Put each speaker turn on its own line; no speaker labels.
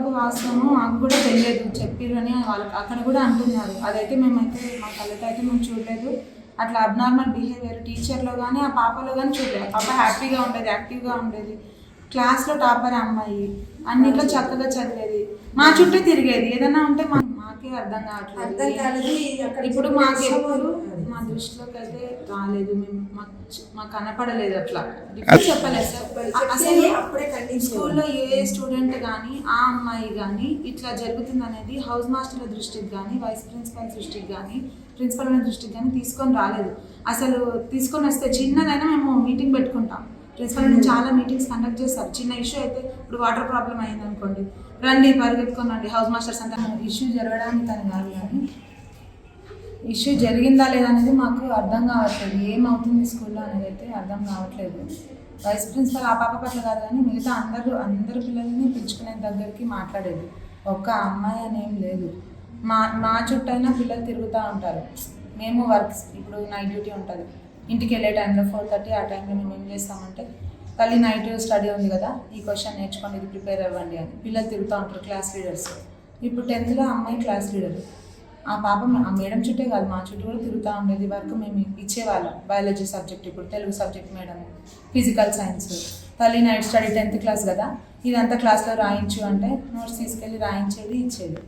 ఎంతవరకు వాస్తవమో మాకు కూడా తెలియదు, చెప్పిరని వాళ్ళకి అక్కడ కూడా అంటున్నారు. అదైతే మేమైతే మా కళ్ళతో అయితే మేము చూడలేదు. అట్లా అబ్నార్మల్ బిహేవియర్ టీచర్లో కానీ ఆ పాపలో కానీ చూడలేదు. పాప హ్యాపీగా ఉండేది, యాక్టివ్గా ఉండేది, క్లాస్లో టాపర్ అమ్మాయి, అన్నిట్లో చక్కగా చదివేది, మా చుట్టూ తిరిగేది. ఏదైనా ఉంటే మాకే అర్థం కావట్లేదు. ఇప్పుడు మాకు ఎప్పుడు మా దృష్టిలోకి అయితే రాలేదు, మేము మాకు కనపడలేదు. అట్లా చెప్పలేదు సార్. అసలు స్కూల్లో ఏ స్టూడెంట్ కానీ ఆ అమ్మాయి కానీ ఇట్లా జరుగుతుంది అనేది హౌస్ మాస్టర్ల దృష్టికి కానీ వైస్ ప్రిన్సిపల్ దృష్టికి కానీ ప్రిన్సిపల్ దృష్టికి కానీ తీసుకొని రాలేదు. అసలు తీసుకొని వస్తే చిన్నదైనా మేము మీటింగ్ పెట్టుకుంటాం. ప్రిన్సిపల్ చాలా మీటింగ్స్ కండక్ట్ చేస్తారు. చిన్న ఇష్యూ అయితే ఇప్పుడు వాటర్ ప్రాబ్లం అయింది అనుకోండి, రండి పరిగెత్తుకొని రండి, హౌస్ మాస్టర్స్ అంతా. ఇష్యూ జరగడానికి అని కాదు, కానీ ఇష్యూ జరిగిందా లేదా అనేది మాకు అర్థం కావట్లేదు. ఏమవుతుంది స్కూల్లో అనేది అయితే అర్థం కావట్లేదు. వైస్ ప్రిన్సిపల్ ఆ పాప పట్ల కాదు కానీ మిగతా అందరు పిల్లల్ని పిలుచుకునే దగ్గరికి మాట్లాడేది. ఒక్క అమ్మాయి అనేం లేదు. మా చుట్టూ అయినా పిల్లలు తిరుగుతూ ఉంటారు. మేము వర్క్స్ ఇప్పుడు నైట్ డ్యూటీ ఉంటుంది, ఇంటికి వెళ్ళే టైంలో 4:30 ఆ టైంలో మేము ఏం చేస్తామంటే, తల్లి నైట్ స్టడీ ఉంది కదా, ఈ క్వశ్చన్ నేర్చుకోండి, ఇది ప్రిపేర్ అవ్వండి అని పిల్లలు తిరుగుతూ ఉంటారు, క్లాస్ లీడర్స్. ఇప్పుడు 10th అమ్మాయి క్లాస్ లీడర్. ఆ పాప ఆ మేడం చుట్టే కాదు మా చుట్టూ కూడా తిరుగుతూ ఉండేది. వరకు మేము ఇచ్చేవాళ్ళం. బయాలజీ సబ్జెక్ట్, ఇప్పుడు Telugu subject madam, physical science. తల్లి నైట్ స్టడీ 10th క్లాస్ కదా, ఇదంతా క్లాస్లో రాయించు అంటే నోట్స్ తీసుకెళ్ళి రాయించేది, ఇచ్చేది.